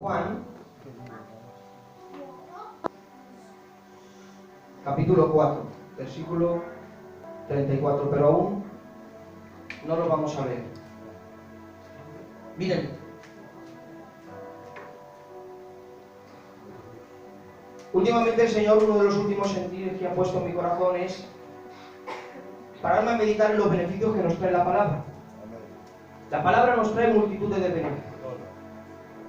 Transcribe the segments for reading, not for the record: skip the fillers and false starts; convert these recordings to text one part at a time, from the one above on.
Juan, capítulo 4, versículo 34, pero aún no lo vamos a leer. Miren, últimamente el Señor, uno de los últimos sentidos que ha puesto en mi corazón es pararme a meditar en los beneficios que nos trae la palabra. La palabra nos trae multitud de beneficios.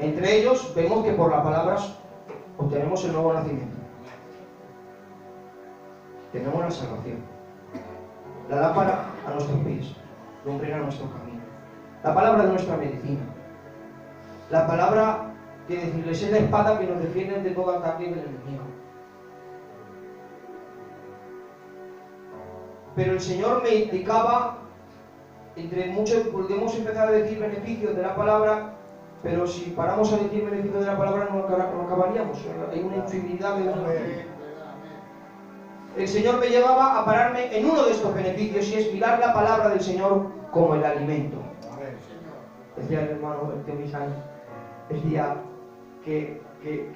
Entre ellos vemos que por la palabra obtenemos el nuevo nacimiento. Tenemos la salvación. La lámpara a nuestros pies, lumbrera a nuestro camino. La palabra de nuestra medicina. La palabra, que decirles, es la espada que nos defiende de todo ataque del enemigo. Pero el Señor me indicaba, entre muchos, podemos empezar a decir beneficios de la palabra, pero si paramos a decir beneficios de la palabra no acabaríamos. Hay una infinidad de beneficios. El Señor me llevaba a pararme en uno de estos beneficios, y es mirar la palabra del Señor como el alimento. Decía el hermano, el tío Misán, decía que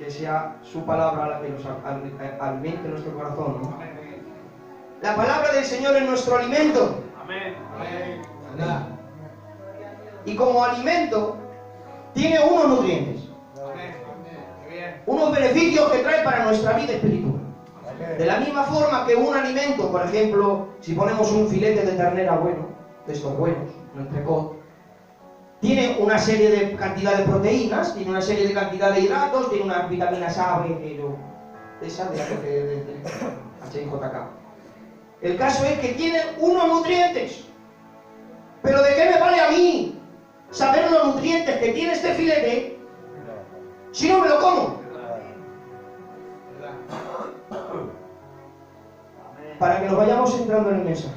sea su palabra la que nos alimente nuestro corazón, ¿no? La palabra del Señor es nuestro alimento. Amén. Amén. Y como alimento tiene unos nutrientes, unos beneficios que trae para nuestra vida espiritual. De la misma forma que un alimento, por ejemplo, si ponemos un filete de ternera bueno, de estos buenos, un entrecot, tiene una serie de cantidad de proteínas, tiene una serie de cantidad de hidratos, tiene unas vitaminas A, B, de esa de HIJK. El caso es que tiene unos nutrientes. Pero ¿de qué me vale a mí saber los nutrientes que tiene este filete si no me lo como? Para que nos vayamos entrando en el mensaje.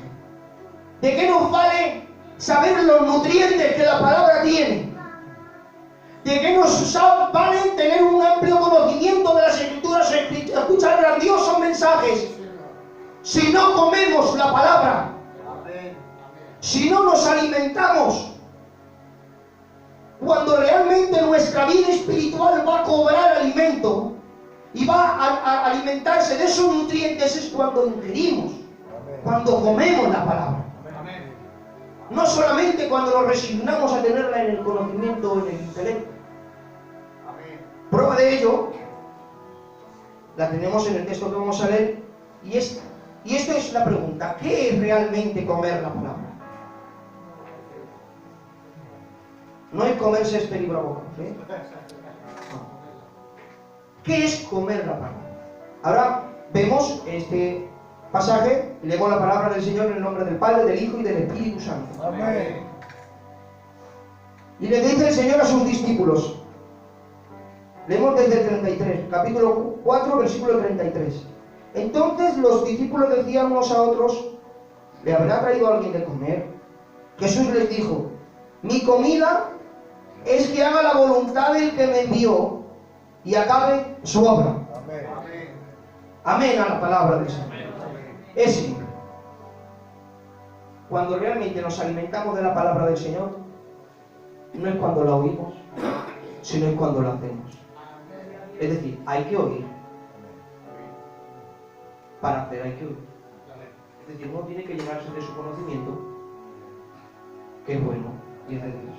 ¿De qué nos vale saber los nutrientes que la palabra tiene? ¿De qué nos vale tener un amplio conocimiento de las Escrituras, escuchar grandiosos mensajes, si no comemos la palabra? Si no nos alimentamos, cuando realmente nuestra vida espiritual va a cobrar alimento y va a alimentarse de esos nutrientes, es cuando ingerimos, cuando comemos la palabra. No solamente cuando nos resignamos a tenerla en el conocimiento o en el intelecto. Prueba de ello la tenemos en el texto que vamos a leer, y esto es la pregunta: ¿qué es realmente comer la palabra? No es comerse este libro a boca, ¿eh? No. ¿Qué es comer la palabra? Ahora vemos este pasaje, leemos la palabra del Señor en el nombre del Padre, del Hijo y del Espíritu Santo. Amén. Y le dice el Señor a sus discípulos, leemos desde el 33, capítulo 4, versículo 33. Entonces los discípulos decían unos a otros: ¿le habrá traído alguien de comer? Jesús les dijo: mi comida es que haga la voluntad del que me envió y acabe su obra. Amén. Amén a la palabra del Señor. Es simple. Cuando realmente nos alimentamos de la palabra del Señor, no es cuando la oímos, sino es cuando la hacemos. Es decir, hay que oír. Para hacer hay que oír. Es decir, uno tiene que llenarse de su conocimiento, que es bueno y es de Dios.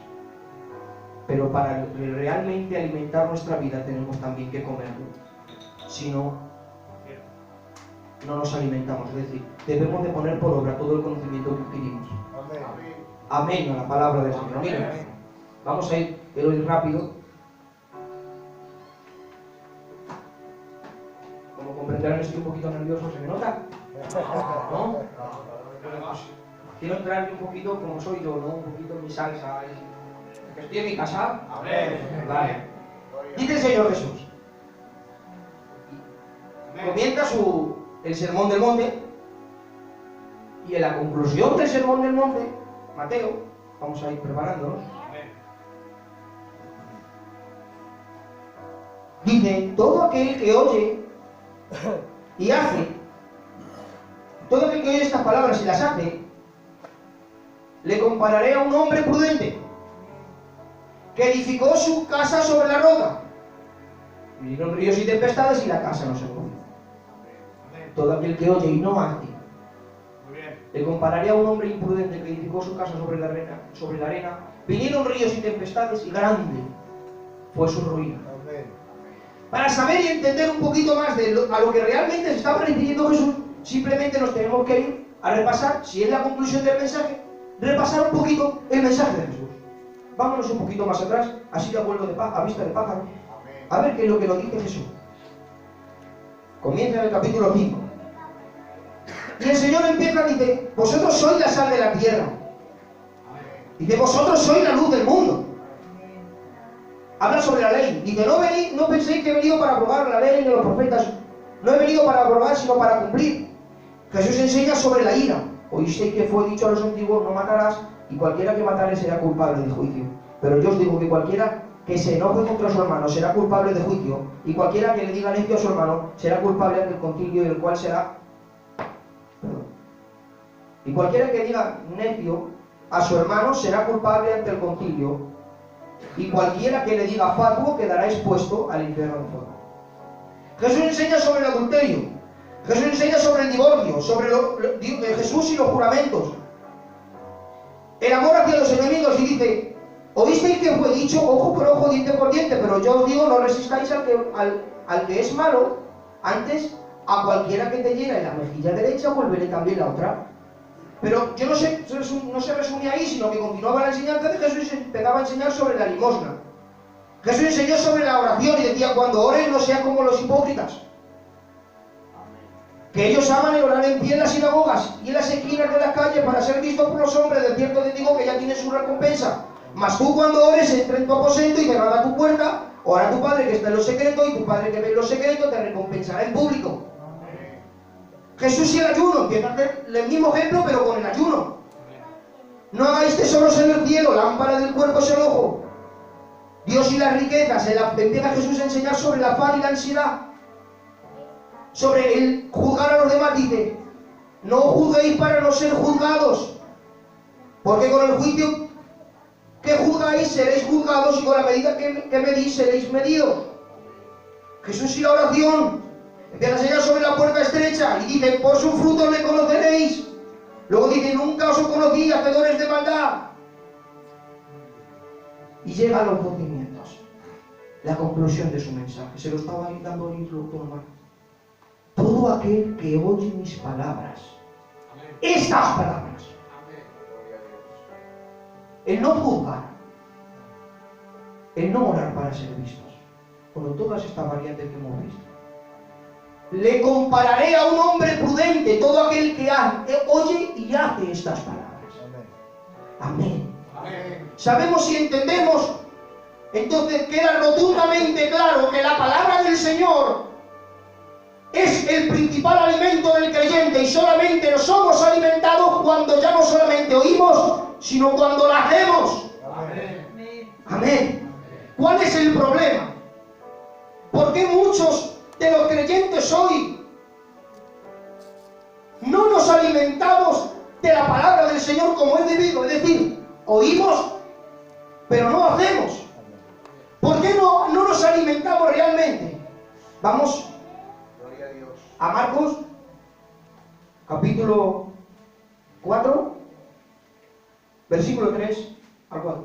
Pero para realmente alimentar nuestra vida tenemos también que comerlo. Si no, no nos alimentamos. Es decir, debemos de poner por obra todo el conocimiento que adquirimos. Amén a la palabra del Señor. Mira, vamos a ir, quiero ir rápido. Como comprenderán, estoy un poquito nervioso, ¿se me nota? ¿No? Quiero entrar un poquito como soy yo, ¿no? Un poquito en mi salsa. Que estoy en mi casa. Amén. Vale. Dice el Señor Jesús. Comienza el sermón del monte. Y en la conclusión del sermón del monte, Mateo, vamos a ir preparándonos. Dice: todo aquel que oye y hace, todo aquel que oye estas palabras y las hace, le compararé a un hombre prudente que edificó su casa sobre la roca. Vinieron ríos y tempestades y la casa no se movió. Todo aquel que oye y no hace. Le compararía a un hombre imprudente que edificó su casa sobre la arena. Vinieron ríos y tempestades y grande fue su ruina. Para saber y entender un poquito más a lo que realmente se estaba refiriendo Jesús, simplemente nos tenemos que ir a repasar, si es la conclusión del mensaje, repasar un poquito el mensaje de Jesús. Vámonos un poquito más atrás, así de vuelo a vista de pájaro, a ver qué es lo que nos dice Jesús. Comienza en el capítulo 5. Y el Señor empieza, dice, vosotros sois la sal de la tierra. Dice, vosotros sois la luz del mundo. Habla sobre la ley. Dice, no penséis que he venido para aprobar la ley ni los profetas. No he venido para aprobar, sino para cumplir. Jesús enseña sobre la ira. Oísteis que fue dicho a los antiguos, no matarás, y cualquiera que matare será culpable de juicio. Pero yo os digo que cualquiera que se enoje contra su hermano será culpable de juicio, y cualquiera que le diga necio a su hermano será culpable ante el concilio, del cual será... Y cualquiera que diga necio a su hermano será culpable ante el concilio, y cualquiera que le diga fatuo quedará expuesto al infierno de fuego. Jesús enseña sobre el adulterio. Jesús enseña sobre el divorcio, sobre Jesús y los juramentos. El amor hacia los enemigos, y dice, oísteis que fue dicho ojo por ojo, diente por diente, pero yo os digo, no resistáis al que es malo, antes a cualquiera que te hiera en la mejilla derecha, volveré también la otra. Pero yo no se resumía ahí, sino que continuaba la enseñanza de Jesús y empezaba a enseñar sobre la limosna. Jesús enseñó sobre la oración y decía, cuando ores no sean como los hipócritas, que ellos aman el orar en pie en las sinagogas y en las esquinas de las calles para ser vistos por los hombres. De cierto te digo que ya tienes su recompensa. Mas tú cuando ores, entra en tu aposento y cerrada tu puerta, ora a tu Padre que está en lo secreto, y tu Padre que ve en lo secreto te recompensará en público. Jesús y el ayuno, empieza a hacer el mismo ejemplo pero con el ayuno. No hagáis tesoros en el cielo, lámpara del cuerpo es el ojo. Dios y las riquezas. Empieza Jesús a enseñar sobre el afán y la ansiedad, sobre el juzgar a los demás. Dice, no juzguéis para no ser juzgados, porque con el juicio que juzgáis seréis juzgados, y con la medida que medís seréis medidos. Jesús y la oración. Empieza a enseñar sobre la puerta estrecha y dice, por sus frutos le conoceréis. Luego dice, nunca os conocí, hacedores de maldad. Y llega a los 12 minutos, la conclusión de su mensaje. Se lo estaba dando el libro con Marcos. Todo aquel que oye mis palabras, estas palabras, el no juzgar, el no orar para ser vistos, con todas estas variantes que hemos visto, le compararé a un hombre prudente, todo aquel que oye y hace estas palabras. Amén. Amén. Sabemos y entendemos, entonces queda rotundamente claro que la palabra del Señor es el principal alimento del creyente, y solamente nos somos alimentados cuando ya no solamente oímos, sino cuando la hacemos. Amén. Amén. ¿Cuál es el problema? ¿Por qué muchos de los creyentes hoy no nos alimentamos de la palabra del Señor como es debido? Es decir, oímos, pero no hacemos. ¿Por qué no nos alimentamos realmente? Vamos a Marcos, capítulo 4, versículo 3 al 4.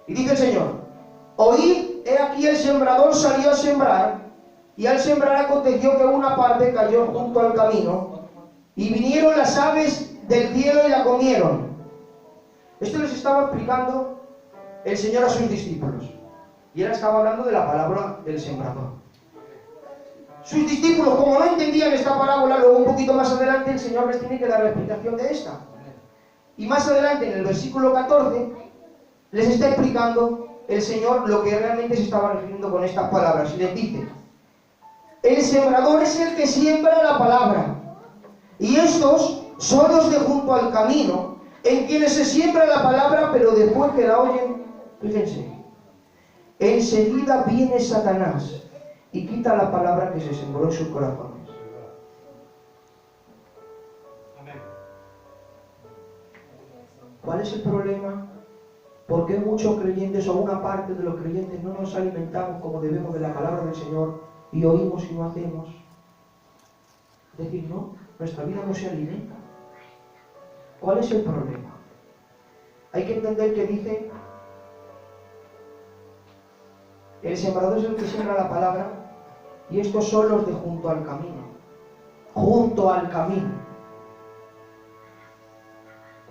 Y dice el Señor, oíd, he aquí el sembrador salió a sembrar, y al sembrar aconteció que una parte cayó junto al camino, y vinieron las aves del cielo y la comieron. Esto les estaba explicando el Señor a sus discípulos, y él estaba hablando de la parábola del sembrador. Sus discípulos, como no entendían esta parábola, luego un poquito más adelante el Señor les tiene que dar la explicación de esta. Y más adelante, en el versículo 14, les está explicando el Señor lo que realmente se estaba refiriendo con estas palabras, y les dice, el sembrador es el que siembra la palabra, y estos son los de junto al camino, en quienes se siembra la palabra, pero después que la oyen, fíjense, enseguida viene Satanás y quita la palabra que se sembró en sus corazones. ¿Cuál es el problema? ¿Por qué muchos creyentes o una parte de los creyentes no nos alimentamos como debemos de la palabra del Señor y oímos y no hacemos? Es decir, no, nuestra vida no se alimenta. ¿Cuál es el problema? Hay que entender que dice, el sembrador es el que siembra la palabra y estos son los de junto al camino. Junto al camino.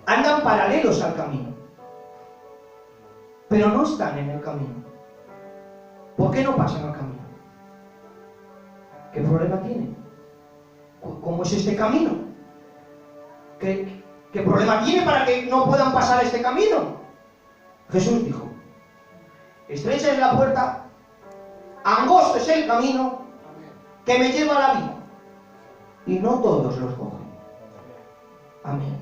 Andan paralelos al camino, pero no están en el camino. ¿Por qué no pasan al camino? ¿Qué problema tienen? ¿Cómo es este camino? ¿Qué problema tiene para que no puedan pasar este camino? Jesús dijo, estrecha es la puerta, angosto es el camino que me lleva a la vida, y no todos los cogen. Amén.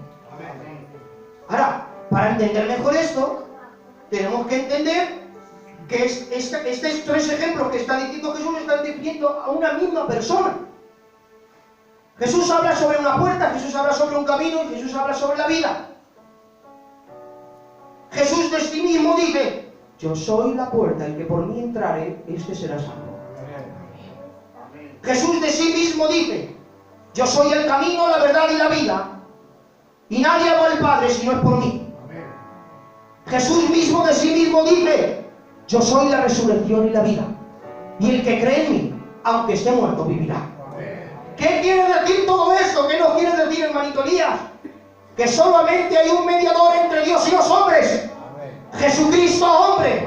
Ahora, para entender mejor esto, tenemos que entender que estos tres ejemplos que está diciendo Jesús están diciendo a una misma persona. Jesús habla sobre una puerta, Jesús habla sobre un camino y Jesús habla sobre la vida. Jesús de sí mismo dice, yo soy la puerta, el que por mí entrare, este será salvo. Jesús de sí mismo dice, yo soy el camino, la verdad y la vida, y nadie va al Padre si no es por mí. Jesús mismo de sí mismo dice, yo soy la resurrección y la vida, y el que cree en mí, aunque esté muerto, vivirá. ¿Qué quiere decir todo esto? ¿Qué nos quiere decir, hermanito Elías? Que solamente hay un mediador entre Dios y los hombres. Jesucristo, hombre.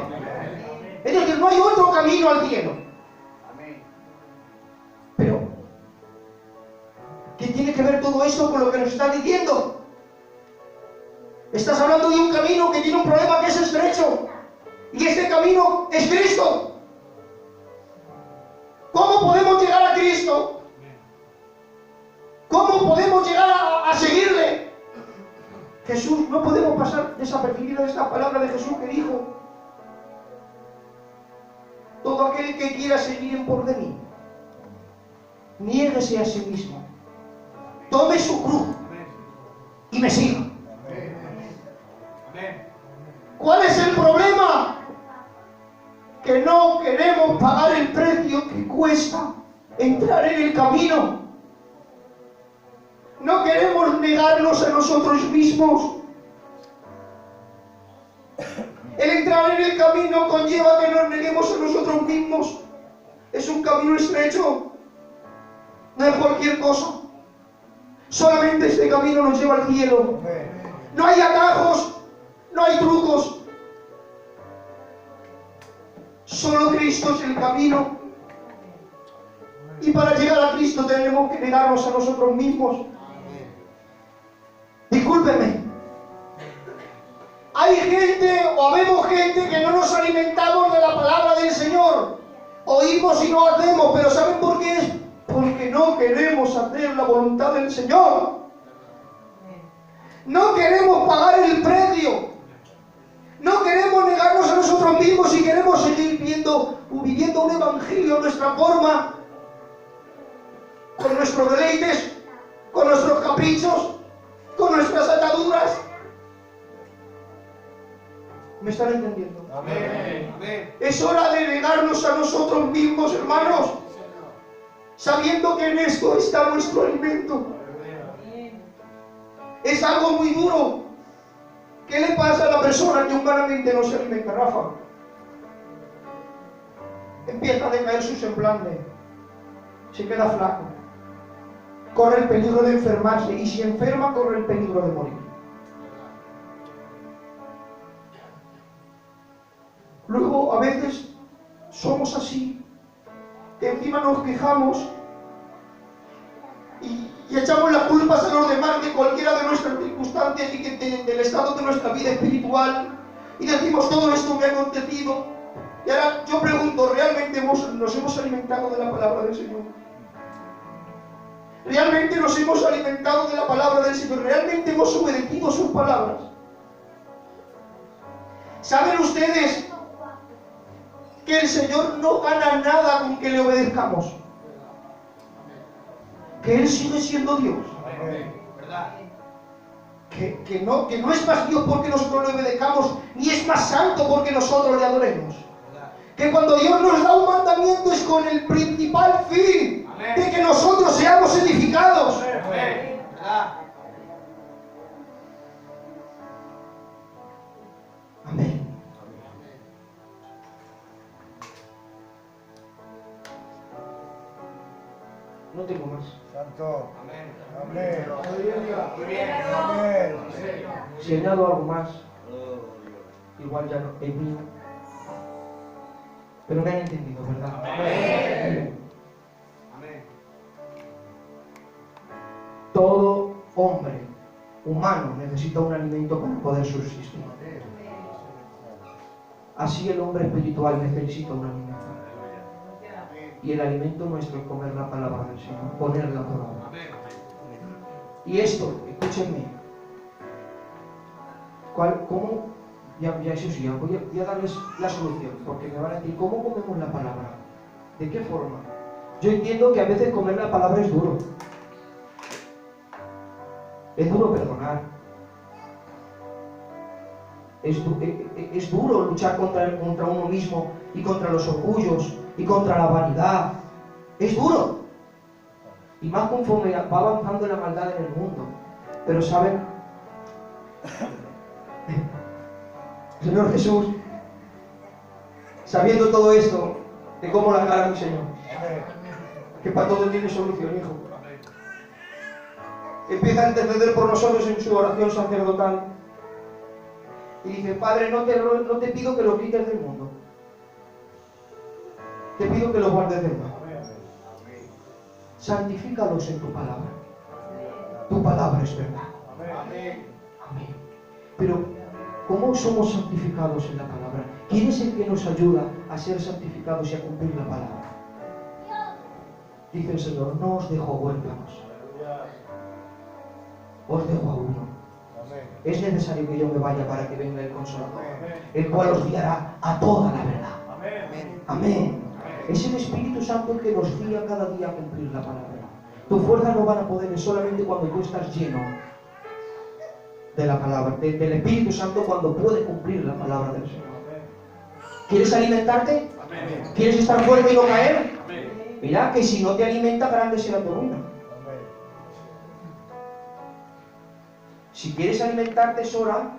Es decir, no hay otro camino al cielo. Pero, ¿qué tiene que ver todo esto con lo que nos estás diciendo? Estás hablando de un camino que tiene un problema que es estrecho. Y este camino es Cristo. ¿Cómo podemos llegar a Cristo? ¿Cómo podemos llegar a seguirle? Jesús, no podemos pasar desapercibido esta palabra de Jesús que dijo, todo aquel que quiera seguir en pos de mí, niéguese a sí mismo, tome su cruz y me siga. ¿Cuál es el problema? Que no queremos pagar el precio que cuesta entrar en el camino. No queremos negarnos a nosotros mismos. El entrar en el camino conlleva que nos neguemos a nosotros mismos. Es un camino estrecho. No es cualquier cosa. Solamente este camino nos lleva al cielo. No hay atajos, no hay trucos. Solo Cristo es el camino. Y para llegar a Cristo tenemos que negarnos a nosotros mismos. Discúlpenme. Hay gente o habemos gente que no nos alimentamos de la palabra del Señor. Oímos y no hacemos, pero ¿saben por qué es? Porque no queremos hacer la voluntad del Señor. No queremos pagar el precio. No queremos negarnos a nosotros mismos y queremos seguir viviendo un evangelio a nuestra forma, con nuestros deleites, con nuestros caprichos, con nuestras ataduras. ¿Me están entendiendo? Amén. Es hora de negarnos a nosotros mismos, hermanos, sabiendo que en esto está nuestro alimento. Es algo muy duro. ¿Qué le pasa a la persona que humanamente no se alimenta, Rafa? Empieza a decaer su semblante, se queda flaco, corre el peligro de enfermarse y si enferma corre el peligro de morir. Luego a veces somos así, que encima nos quejamos y echamos las culpas a los demás de cualquiera de nuestras circunstancias y del estado de nuestra vida espiritual y decimos todo esto me ha acontecido. Y ahora yo pregunto, ¿realmente nos hemos alimentado de la palabra del Señor? ¿Realmente nos hemos alimentado de la palabra del Señor? ¿Realmente hemos obedecido sus palabras? ¿Saben ustedes que el Señor no gana nada con que le obedezcamos? Que Él sigue siendo Dios. que no es más Dios porque nosotros le obedezcamos, ni es más santo porque nosotros le adoremos. Que cuando Dios nos da un mandamiento es con el principal fin de que nosotros seamos edificados. Amén. No tengo más. Santo. Amén. Amén. Si añado algo más, igual ya no es mío. Pero me han entendido, ¿verdad? Amén. Todo hombre humano necesita un alimento para poder subsistir. Así el hombre espiritual necesita un alimento. Y el alimento nuestro es comer la palabra del Señor, ponerla por obra. Y esto, escúchenme, ¿cómo? Ya eso sí, voy a darles la solución, porque me van a decir, ¿cómo comemos la palabra? ¿De qué forma? Yo entiendo que a veces comer la palabra es duro. Es duro perdonar. Es duro luchar contra uno mismo y contra los orgullos y contra la vanidad. Es duro. Y más conforme va avanzando la maldad en el mundo. Pero ¿saben? Señor Jesús, sabiendo todo esto, te como la cara a mi Señor. Que para todo tiene solución, hijo. Empieza a interceder por nosotros en su oración sacerdotal. Y dice, Padre, no te pido que lo quites del mundo. Te pido que lo guardes del mal. Santifícalos en tu palabra. Tu palabra es verdad. Amén. Pero, ¿cómo somos santificados en la palabra? ¿Quién es el que nos ayuda a ser santificados y a cumplir la palabra? Dice el Señor, no os dejo huérfanos. Os dejo a uno. Es necesario que yo me vaya para que venga el Consolador, el cual os guiará a toda la verdad. Amén. Es el Espíritu Santo el que nos guía cada día a cumplir la palabra. Tus fuerzas no van a poder solamente cuando tú estás lleno de la palabra, del Espíritu Santo, cuando puedes cumplir la palabra del Señor. ¿Quieres alimentarte? ¿Quieres estar fuerte y no caer? Mira que si no te alimenta, grande será tu ruina. Si quieres alimentarte, es hora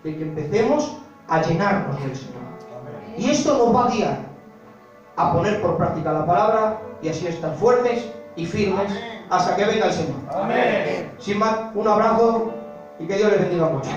de que empecemos a llenarnos del Señor. Y esto nos va a guiar a poner por práctica la palabra y así estar fuertes y firmes hasta que venga el Señor. Sin más, un abrazo y que Dios les bendiga mucho.